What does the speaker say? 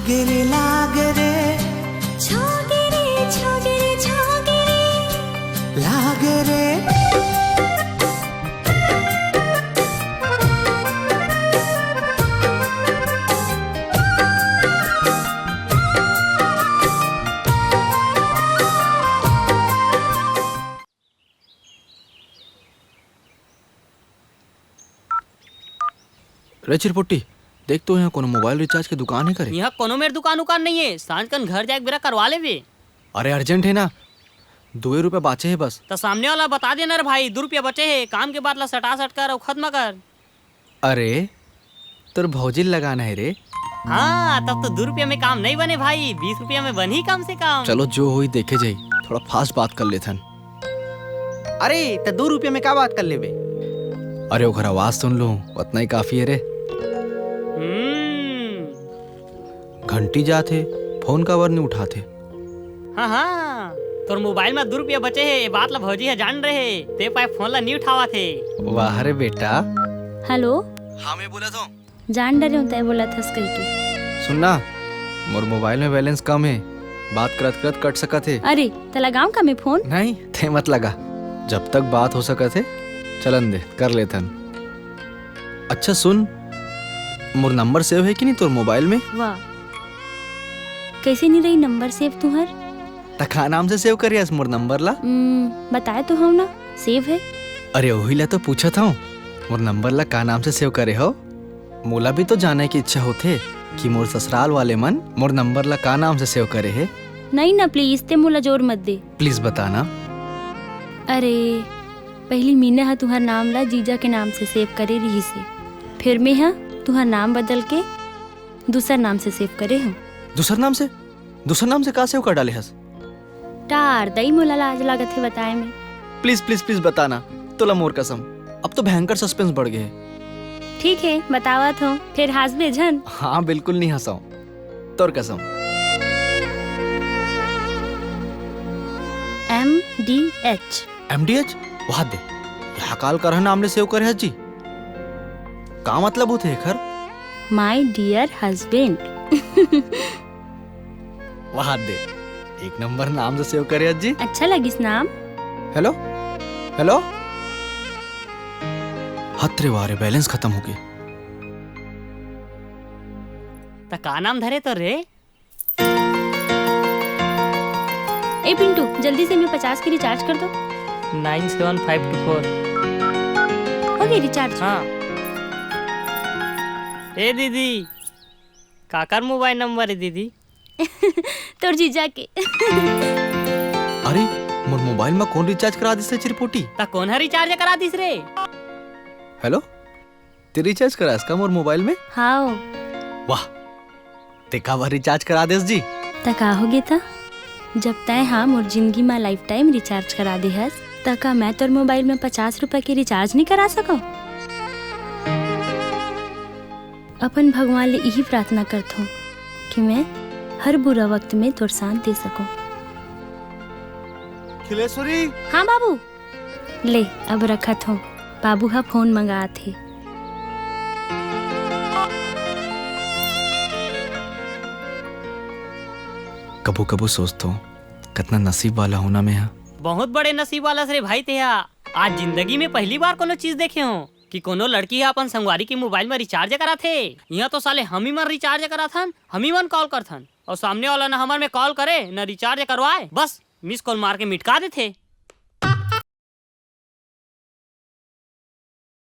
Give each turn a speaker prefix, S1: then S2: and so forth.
S1: लागे रे
S2: छोगे रे छोगे रे छोगे रे
S1: लागे रे।
S3: रे चिरपुट्टी, देख तो यहाँ कोनो मोबाइल रिचार्ज की दुकान है करे।
S4: यहाँ कोनो मेरे दुकान नहीं है, सांझ कन घर जाके बेरा करवा ले वे।
S3: अरे अर्जेंट है ना, 2 रुपए बाचे है बस।
S4: तो सामने वाला बता देना रे भाई, 2 रुपया बचे है, काम के बाद ला सटा सट कर और खत्म कर।
S3: अरे तोर भौजिल लगाना है रे।
S4: हाँ तब तो 2 रुपया में काम नहीं बने भाई, 20 रुपया में बनी कम से कम।
S3: चलो जो हुई देखे जाई, थोड़ा फास्ट बात कर लेथन।
S5: अरे तो 2 रुपये में क्या बात कर लेबे?
S3: अरे ओकर आवाज सुन लो, उतना ही काफी है रे। घंटी जाते, फोन का वर नहीं उठाते।
S4: हाँ हाँ, तोर मोबाइल में 2 रुपया बचे है, ये बात ला भौजी है जान रहे, ते पाए फोन ला नहीं उठावा थे।
S3: वाह रे बेटा।
S2: हेलो,
S3: हाँ मैं बोला था।
S2: जान डरे होता है बोला था कह के।
S3: सुनना, मोर मोबाइल में बैलेंस कम है, बात करत करत कट सका थे।
S2: अरे तो लगाऊं का मैं फोन?
S3: नहीं थे मत लगा, जब तक बात हो सका थे चलन दे कर लेथन। अच्छा सुन, मोर नंबर सेव है कि नहीं तोर मोबाइल में?
S2: वाह, कैसे नहीं रही नंबर सेव तुम्हार?
S3: तखा नाम से सेव करियस मोर नंबर ला?
S2: बताए तो हम ना सेव है।
S3: अरे वही ला तो पूछा था, मोर नंबर ला का नाम से सेव करे हो? मोला भी तो जाने की इच्छा होते कि मोर ससुराल वाले मन मोर नंबर ला का नाम से सेव करे है।
S2: नहीं ना प्लीज, ते मोला जोर मत दे।
S3: प्लीज बताना।
S2: अरे पहली मीना हा तुहार नाम ला जीजा के नाम से सेव करे रही से, फिर मैं हा तुहार नाम बदल के दूसरा नाम से सेव करे हूँ।
S3: दूसरा नाम से का सेव कर डाले हस?
S2: टार दई मोला लाज लागत है बताए में।
S3: प्लीज प्लीज प्लीज बताना, तोला मोर कसम, अब तो भयंकर सस्पेंस बढ़ गए।
S2: ठीक है बतावत हूँ, फिर हंसबे झन।
S3: हाँ बिल्कुल नहीं हंसाऊं, तोर कसम। MDH वहाँ दे, यहाँ काल कर नाम ले सेव करे हस जी, का मतलब होते है खर?
S2: My dear husband.
S3: वहाँ दे, एक नंबर नाम से सेव करे हस जी।
S2: अच्छा लगिस नाम?
S3: हेलो हेलो, हत्रे वारे बैलेंस खत्म हो गए।
S4: तो का नाम धरे तो रे?
S2: ए पिंटू, जल्दी से मैं 50 की रिचार्ज कर दो।
S4: 97524।
S2: हो गई रिचार्ज?
S4: हाँ। ए दीदी, काकर मोबाइल नंबर है दीदी?
S2: तोर जीजा के।
S3: अरे मोर मोबाइल में कौन रिचार्ज करा दिस रे चिरपोटी?
S4: ता कौन है रिचार्ज करा दिस रे?
S3: हेलो, ते रिचार्ज करा इसका मोर मोबाइल में?
S2: हाँ।
S3: वाह, ते का बार रिचार्ज करा देस जी?
S2: तका हो गया था, जब तय हाँ मोर जिंदगी में लाइफ टाइम रिचार्ज करा दे हस, तका मैं तोर मोबाइल में 50 रुपए की रिचार्ज नहीं करा सको? अपन भगवान ले यही प्रार्थना करता हूँ कि मैं हर बुरा वक्त में तोर साथ दे सकूं।
S5: खिलेश्वरी।
S2: हाँ बाबू, ले अब रखत हूँ, बाबू हा फोन मंगा थे।
S3: कबू कबू सोचता हूँ कितना नसीब वाला होना मैं यहाँ।
S4: बहुत बड़े नसीब वाला से भाई ते आज जिंदगी में पहली बार कोनो चीज देखे हो कि कोनो लड़की है अपन संगवारी की मोबाइल में रिचार्ज करा थे। यहाँ तो साले हम ही मन रिचार्ज करा थन, हम ही मन कॉल कर थन, और सामने वाला न हमारे में कॉल करे न रिचार्ज करवाए, बस मिस कॉल मार के मिटका देते।